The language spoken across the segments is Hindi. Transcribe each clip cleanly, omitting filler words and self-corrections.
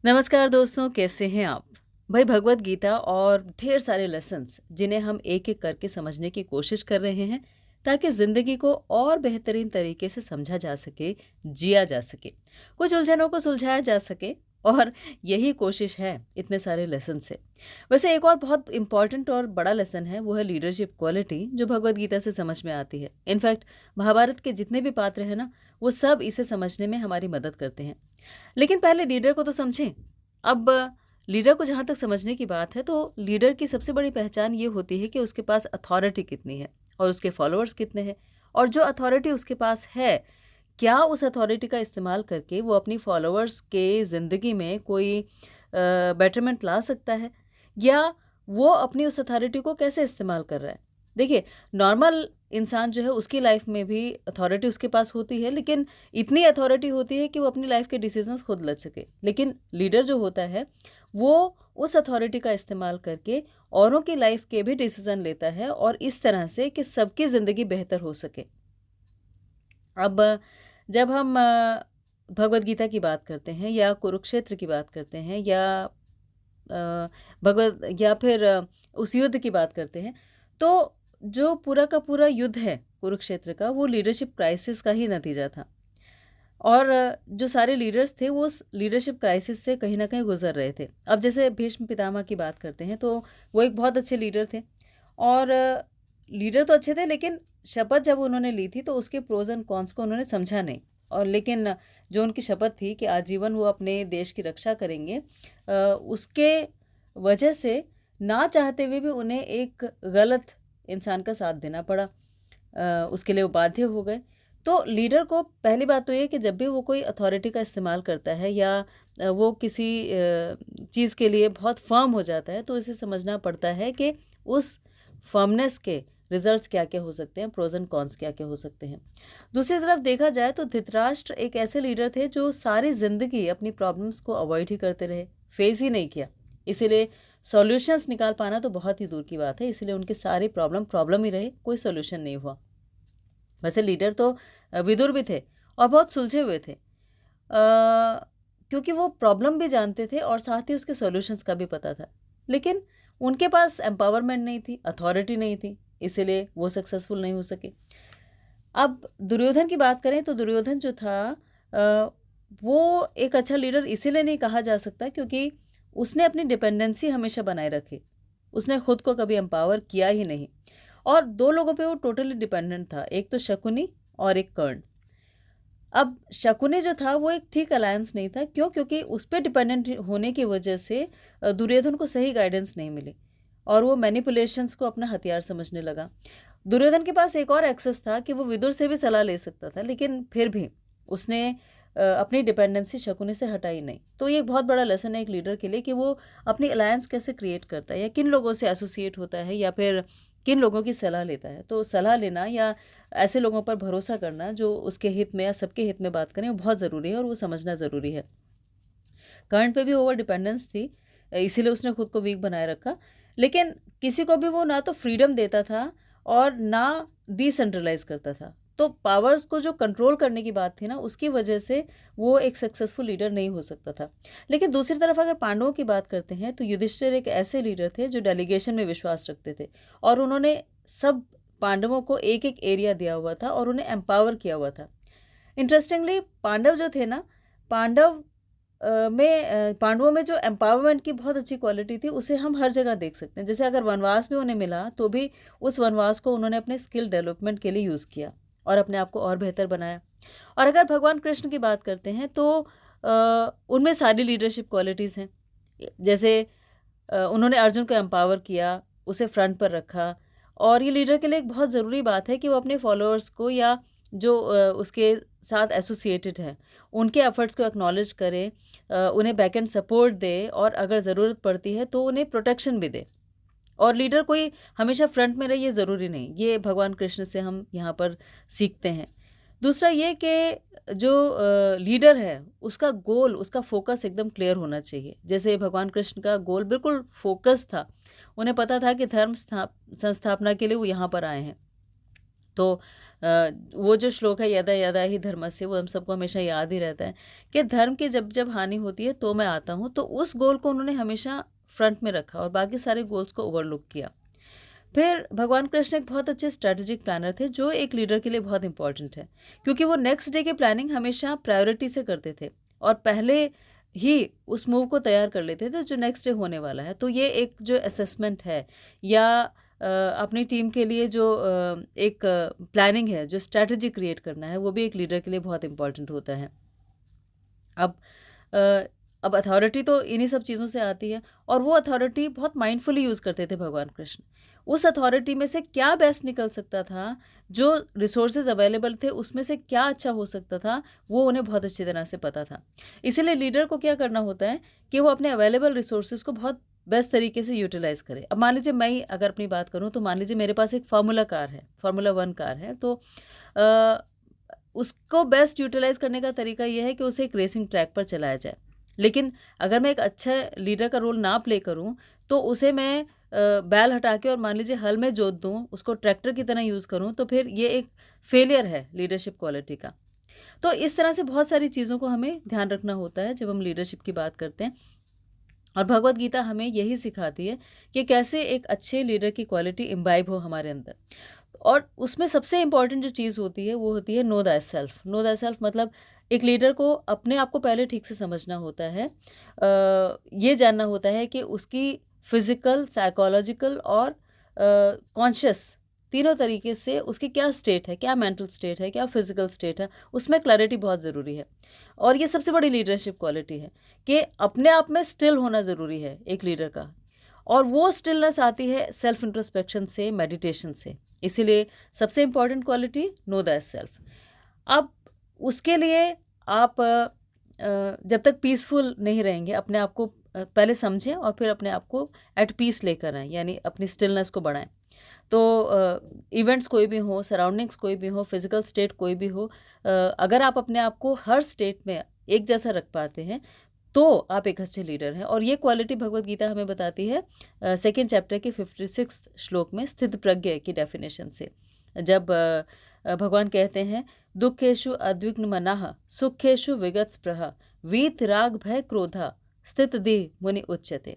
नमस्कार दोस्तों, कैसे हैं आप? भाई, भगवत गीता और ढेर सारे लेसन्स जिन्हें हम एक-एक करके समझने की कोशिश कर रहे हैं ताकि ज़िंदगी को और बेहतरीन तरीके से समझा जा सके, जिया जा सके, कुछ उलझनों को सुलझाया जा सके और यही कोशिश है इतने सारे लेसन से। वैसे एक और बहुत इम्पोर्टेंट और बड़ा लेसन है, वो है लीडरशिप क्वालिटी जो भगवत गीता से समझ में आती है। इनफैक्ट महाभारत के जितने भी पात्र हैं ना, वो सब इसे समझने में हमारी मदद करते हैं। लेकिन पहले लीडर को तो समझें। अब लीडर को जहाँ तक समझने की बात है, तो लीडर की सबसे बड़ी पहचान ये होती है कि उसके पास अथॉरिटी कितनी है और उसके फॉलोअर्स कितने हैं, और जो अथॉरिटी उसके पास है, क्या उस अथॉरिटी का इस्तेमाल करके वो अपनी फॉलोअर्स के ज़िंदगी में कोई बेटरमेंट ला सकता है, या वो अपनी उस अथॉरिटी को कैसे इस्तेमाल कर रहा है। देखिए, नॉर्मल इंसान जो है उसकी लाइफ में भी अथॉरिटी उसके पास होती है, लेकिन इतनी अथॉरिटी होती है कि वो अपनी लाइफ के डिसीजंस खुद ले सके। लेकिन लीडर जो होता है, वो उस अथॉरिटी का इस्तेमाल करके औरों की लाइफ के भी डिसीजन लेता है, और इस तरह से कि सबकी ज़िंदगी बेहतर हो सके। अब जब हम भगवद गीता की बात करते हैं या कुरुक्षेत्र की बात करते हैं या भगवद या फिर उस युद्ध की बात करते हैं, तो जो पूरा का पूरा युद्ध है कुरुक्षेत्र का, वो लीडरशिप क्राइसिस का ही नतीजा था। और जो सारे लीडर्स थे वो उस लीडरशिप क्राइसिस से कहीं न कहीं गुज़र रहे थे। अब जैसे भीष्म पितामह की बात करते हैं, तो वो एक बहुत अच्छे लीडर थे, और लीडर तो अच्छे थे, लेकिन शपथ जब उन्होंने ली थी तो उसके प्रोज़ एंड कॉन्स को उन्होंने समझा नहीं। और लेकिन जो उनकी शपथ थी कि आजीवन वो अपने देश की रक्षा करेंगे, उसके वजह से ना चाहते हुए भी उन्हें एक गलत इंसान का साथ देना पड़ा। उसके लिए वो बाध्य हो गए। तो लीडर को पहली बात तो ये है कि जब भी वो कोई अथॉरिटी का इस्तेमाल करता है या वो किसी चीज़ के लिए बहुत फर्म हो जाता है, तो इसे समझना पड़ता है कि उस फर्मनेस के रिजल्ट्स क्या-क्या हो सकते हैं, प्रोज़ एंड कॉन्स क्या-क्या हो सकते हैं। दूसरी तरफ देखा जाए तो धृतराष्ट्र एक ऐसे लीडर थे जो सारी ज़िंदगी अपनी प्रॉब्लम्स को अवॉइड ही करते रहे, फेस ही नहीं किया। इसीलिए सॉल्यूशंस निकाल पाना तो बहुत ही दूर की बात है, इसीलिए उनके सारे प्रॉब्लम ही रहे, कोई सॉल्यूशन नहीं हुआ। वैसे लीडर तो विदुर भी थे और बहुत सुलझे हुए थे, क्योंकि वो प्रॉब्लम भी जानते थे और साथ ही उसके सॉल्यूशंस का भी पता था। लेकिन उनके पास एम्पावरमेंट नहीं थी, अथॉरिटी नहीं थी, इसीलिए वो सक्सेसफुल नहीं हो सके। अब दुर्योधन की बात करें तो दुर्योधन जो था, अ, वो एक अच्छा लीडर इसीलिए नहीं कहा जा सकता क्योंकि उसने अपनी डिपेंडेंसी हमेशा बनाए रखी। उसने खुद को कभी एम्पावर किया ही नहीं, और दो लोगों पे वो टोटली डिपेंडेंट था, एक तो शकुनी और एक कर्ण। अब शकुनी जो था वो एक ठीक अलायंस नहीं था। क्यों? क्योंकि उस पे डिपेंडेंट होने की वजह से दुर्योधन को सही गाइडेंस नहीं मिली, और वो मैनिपुलेशंस को अपना हथियार समझने लगा। दुर्योधन के पास एक और एक्सेस था कि वो विदुर से भी सलाह ले सकता था, लेकिन फिर भी उसने अपनी डिपेंडेंसी शकुनी से हटाई नहीं। तो ये एक बहुत बड़ा लेसन है एक लीडर के लिए कि वो अपनी अलायंस कैसे क्रिएट करता है, या किन लोगों से एसोसिएट होता है, या फिर किन लोगों की सलाह लेता है। तो सलाह लेना या ऐसे लोगों पर भरोसा करना जो उसके हित में या सबके हित में बात करें, वो बहुत ज़रूरी है और वो समझना ज़रूरी है। कर्ण पे भी ओवर डिपेंडेंस थी, इसीलिए उसने खुद को वीक बनाए रखा। लेकिन किसी को भी वो ना तो फ्रीडम देता था और ना डिसेंट्रलाइज करता था। तो पावर्स को जो कंट्रोल करने की बात थी ना, उसकी वजह से वो एक सक्सेसफुल लीडर नहीं हो सकता था। लेकिन दूसरी तरफ अगर पांडवों की बात करते हैं, तो युधिष्ठिर एक ऐसे लीडर थे जो डेलीगेशन में विश्वास रखते थे, और उन्होंने सब पांडवों को एक एक एरिया दिया हुआ था और उन्हें एम्पावर किया हुआ था। इंटरेस्टिंगली पांडव जो थे ना, पांडव पांडवों में जो एम्पावरमेंट की बहुत अच्छी क्वालिटी थी, उसे हम हर जगह देख सकते हैं। जैसे अगर वनवास भी उन्हें मिला, तो भी उस वनवास को उन्होंने अपने स्किल डेवलपमेंट के लिए यूज़ किया और अपने आप को और बेहतर बनाया। और अगर भगवान कृष्ण की बात करते हैं, तो उनमें सारी लीडरशिप क्वालिटीज़ हैं। जैसे उन्होंने अर्जुन को एम्पावर किया, उसे फ्रंट पर रखा, और ये लीडर के लिए एक बहुत ज़रूरी बात है कि वो अपने फॉलोअर्स को या जो उसके साथ एसोसिएटेड हैं, उनके एफर्ट्स को एक्नॉलेज करे, उन्हें बैक एंड सपोर्ट दे, और अगर ज़रूरत पड़ती है तो उन्हें प्रोटेक्शन भी दे। और लीडर कोई हमेशा फ्रंट में रहे, ये ज़रूरी नहीं। ये भगवान कृष्ण से हम यहाँ पर सीखते हैं। दूसरा ये कि जो लीडर है, उसका गोल, उसका फोकस एकदम क्लियर होना चाहिए। जैसे भगवान कृष्ण का गोल बिल्कुल फोकस था। उन्हें पता था कि धर्म संस्थापना के लिए वो यहाँ पर आए हैं। तो वो जो श्लोक है यदा यदा ही धर्मस्य, वो हम सबको हमेशा याद ही रहता है कि धर्म की जब जब हानि होती है तो मैं आता हूँ। तो उस गोल को उन्होंने हमेशा फ्रंट में रखा और बाकी सारे गोल्स को ओवरलुक किया। फिर भगवान कृष्ण एक बहुत अच्छे स्ट्रैटेजिक प्लानर थे, जो एक लीडर के लिए बहुत इंपॉर्टेंट है, क्योंकि वो नेक्स्ट डे की प्लानिंग हमेशा प्रायोरिटी से करते थे और पहले ही उस मूव को तैयार कर लेते थे जो नेक्स्ट डे होने वाला है। तो ये एक जो असेसमेंट है या अपनी टीम के लिए जो एक प्लानिंग है, जो स्ट्रैटेजी क्रिएट करना है, वो भी एक लीडर के लिए बहुत इंपॉर्टेंट होता है। अब अ, अब अथॉरिटी तो इन्हीं सब चीज़ों से आती है और वो अथॉरिटी बहुत माइंडफुली यूज़ करते थे भगवान कृष्ण। उस अथॉरिटी में से क्या बेस्ट निकल सकता था, जो रिसोर्सेज अवेलेबल थे उसमें से क्या अच्छा हो सकता था, वो उन्हें बहुत अच्छी तरह से पता था। इसीलिए लीडर को क्या करना होता है कि वो अपने अवेलेबल रिसोर्सेज को बहुत बेस्ट तरीके से यूटिलाइज़ करे। अब मान लीजिए मैं अगर अपनी बात करूँ तो मान लीजिए मेरे पास एक फार्मूला कार है, फार्मूला 1 कार है, तो अ, उसको बेस्ट यूटिलाइज़ करने का तरीका ये है कि उसे एक रेसिंग ट्रैक पर चलाया जाए। लेकिन अगर मैं एक अच्छा लीडर का रोल ना प्ले करूं तो उसे मैं बैल हटा के और मान लीजिए हल में जोत दूं, उसको ट्रैक्टर की तरह यूज़ करूं, तो फिर ये एक फेलियर है लीडरशिप क्वालिटी का। तो इस तरह से बहुत सारी चीज़ों को हमें ध्यान रखना होता है जब हम लीडरशिप की बात करते हैं और भगवत गीता हमें यही सिखाती है कि कैसे एक अच्छे लीडर की क्वालिटी इम्बाइब हो हमारे अंदर। और उसमें सबसे इम्पॉर्टेंट जो चीज़ होती है वो होती है know that self. Know that self मतलब एक लीडर को अपने आप को पहले ठीक से समझना होता है। ये जानना होता है कि उसकी फिज़िकल, साइकोलॉजिकल और कॉन्शियस तीनों तरीके से उसकी क्या स्टेट है, क्या मेंटल स्टेट है, क्या फिज़िकल स्टेट है, उसमें क्लैरिटी बहुत ज़रूरी है। और ये सबसे बड़ी लीडरशिप क्वालिटी है कि अपने आप में स्टिल होना ज़रूरी है एक लीडर का। और वो स्टिलनेस आती है सेल्फ इंट्रोस्पेक्शन से, मेडिटेशन से। इसीलिए सबसे important quality know that self. अब उसके लिए आप जब तक पीसफुल नहीं रहेंगे, अपने आप को पहले समझें और फिर अपने आप को एट पीस लेकर आएँ, यानी अपनी स्टिलनेस को बढ़ाएं। तो इवेंट्स कोई भी हो, सराउंडिंग्स कोई भी हो, फिजिकल स्टेट कोई भी हो, अगर आप अपने आप को हर स्टेट में एक जैसा रख पाते हैं तो आप एक अच्छे लीडर हैं। और ये क्वालिटी भगवत गीता हमें बताती है सेकेंड चैप्टर के 56 श्लोक में स्थित प्रज्ञ की डेफिनेशन से। जब भगवान कहते हैं दुखेशु अद्विग्न मनाः सुखेशु विगत स्पृहा वीत राग भय क्रोधा स्थित देह मुनि उच्यते।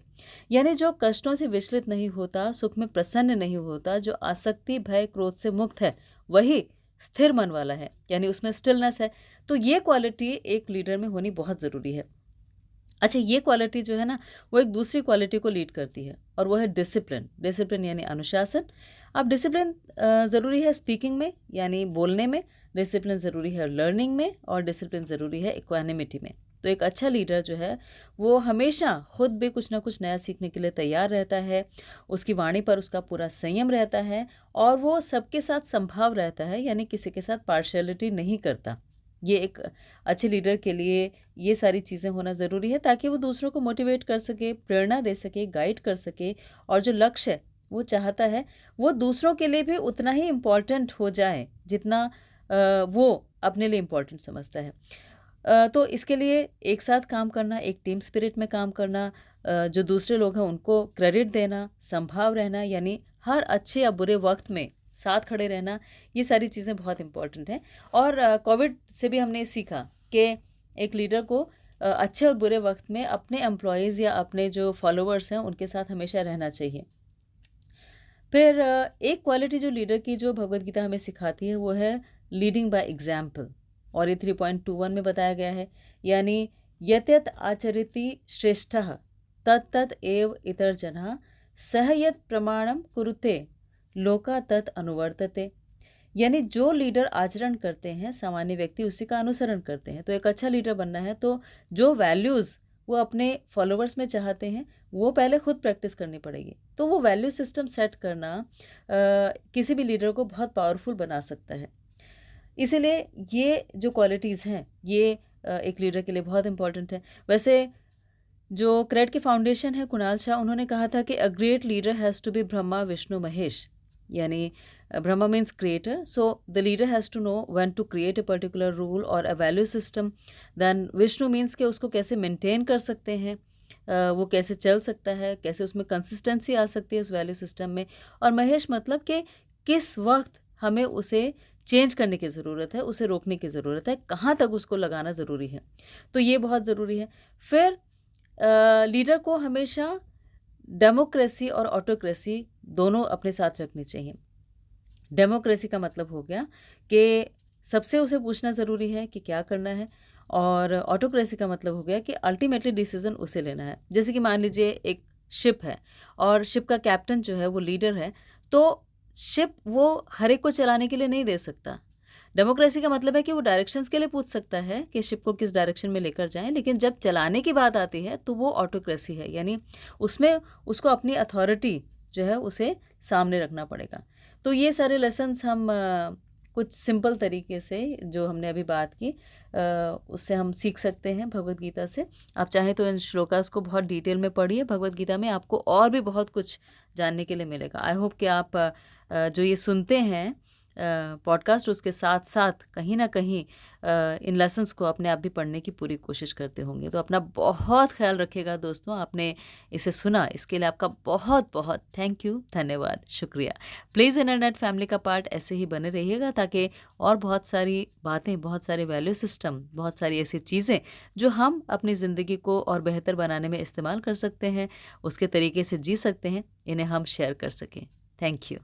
यानी जो कष्टों से विचलित नहीं होता, सुख में प्रसन्न नहीं होता, जो आसक्ति भय क्रोध से मुक्त है, वही स्थिर मन वाला है, यानी उसमें स्टिलनेस है। तो ये क्वालिटी एक लीडर में होनी बहुत ज़रूरी है। अच्छा, ये क्वालिटी जो है ना, वो एक दूसरी क्वालिटी को लीड करती है और वो है डिसिप्लिन। डिसिप्लिन यानी अनुशासन। अब डिसिप्लिन ज़रूरी है स्पीकिंग में, यानी बोलने में, डिसिप्लिन ज़रूरी है लर्निंग में, और डिसिप्लिन ज़रूरी है इक्वानिमिटी में। तो एक अच्छा लीडर जो है वो हमेशा खुद भी कुछ ना कुछ नया सीखने के लिए तैयार रहता है, उसकी वाणी पर उसका पूरा संयम रहता है और वो सबके साथ संभाव रहता है, यानी किसी के साथ पार्शियलिटी नहीं करता। ये एक अच्छे लीडर के लिए ये सारी चीज़ें होना ज़रूरी है ताकि वो दूसरों को मोटिवेट कर सके, प्रेरणा दे सके, गाइड कर सके, और जो लक्ष्य है वो चाहता है वो दूसरों के लिए भी उतना ही इम्पॉर्टेंट हो जाए जितना वो अपने लिए इम्पॉर्टेंट समझता है। तो इसके लिए एक साथ काम करना, एक टीम स्पिरिट में काम करना, जो दूसरे लोग हैं उनको क्रेडिट देना, संभाव रहना, यानी हर अच्छे या बुरे वक्त में साथ खड़े रहना, ये सारी चीज़ें बहुत इम्पॉर्टेंट हैं। और कोविड से भी हमने सीखा कि एक लीडर को अच्छे और बुरे वक्त में अपने एम्प्लॉयज़ या अपने जो फॉलोअर्स हैं उनके साथ हमेशा रहना चाहिए। फिर एक क्वालिटी जो लीडर की जो भगवत गीता हमें सिखाती है वो है लीडिंग बाय एग्जाम्पल, और ये 3.21 में बताया गया है, यानी यत यत आचरति श्रेष्ठः तत्तत् एव इतर जनः सह यत प्रमाणम कुरुते लोका तत् अनुवर्तते। यानी जो लीडर आचरण करते हैं सामान्य व्यक्ति उसी का अनुसरण करते हैं। तो एक अच्छा लीडर बनना है तो जो वैल्यूज़ वो अपने फॉलोअर्स में चाहते हैं वो पहले खुद प्रैक्टिस करनी पड़ेगी। तो वो वैल्यू सिस्टम सेट करना किसी भी लीडर को बहुत पावरफुल बना सकता है। इसीलिए ये जो क्वालिटीज़ हैं ये एक लीडर के लिए बहुत इंपॉर्टेंट है। वैसे जो क्रेड के फाउंडेशन है कुणाल शाह, उन्होंने कहा था कि a great leader has to be Brahma Vishnu Mahesh, यानी Brahma means creator, so the leader has to know when to create a particular rule और a value system. Then Vishnu means कि उसको कैसे मेंटेन कर सकते हैं, वो कैसे चल सकता है, कैसे उसमें कंसिस्टेंसी आ सकती है उस वैल्यू सिस्टम में। और महेश मतलब कि किस वक्त हमें उसे चेंज करने की ज़रूरत है, उसे रोकने की ज़रूरत है, कहाँ तक उसको लगाना ज़रूरी है। तो ये बहुत ज़रूरी है। फिर लीडर को हमेशा डेमोक्रेसी और ऑटोक्रेसी दोनों अपने साथ रखनी चाहिए। डेमोक्रेसी का मतलब हो गया कि सबसे उसे पूछना ज़रूरी है कि क्या करना है, और ऑटोक्रेसी का मतलब हो गया कि अल्टीमेटली डिसीजन उसे लेना है। जैसे कि मान लीजिए एक शिप है और शिप का कैप्टन जो है वो लीडर है, तो शिप वो हर एक को चलाने के लिए नहीं दे सकता। डेमोक्रेसी का मतलब है कि वो डायरेक्शंस के लिए पूछ सकता है कि शिप को किस डायरेक्शन में लेकर जाएं, लेकिन जब चलाने की बात आती है तो वो ऑटोक्रेसी है, यानी उसमें उसको अपनी अथॉरिटी जो है उसे सामने रखना पड़ेगा। तो ये सारे लेसन्स हम कुछ सिंपल तरीके से जो हमने अभी बात की उससे हम सीख सकते हैं भगवत गीता से। आप चाहें तो इन श्लोकास को बहुत डिटेल में पढ़िए, भगवत गीता में आपको और भी बहुत कुछ जानने के लिए मिलेगा। आई होप कि आप जो ये सुनते हैं पॉडकास्ट, उसके साथ साथ कहीं ना कहीं इन लेसन्स को अपने आप भी पढ़ने की पूरी कोशिश करते होंगे। तो अपना बहुत ख्याल रखिएगा दोस्तों। आपने इसे सुना, इसके लिए आपका बहुत बहुत थैंक यू, धन्यवाद, शुक्रिया। प्लीज़ इंटरनेट फैमिली का पार्ट ऐसे ही बने रहिएगा, ताकि और बहुत सारी बातें, बहुत सारे वैल्यू सिस्टम, बहुत सारी ऐसी चीज़ें जो हम अपनी ज़िंदगी को और बेहतर बनाने में इस्तेमाल कर सकते हैं, उसके तरीके से जी सकते हैं, इन्हें हम शेयर कर सकें। Thank you.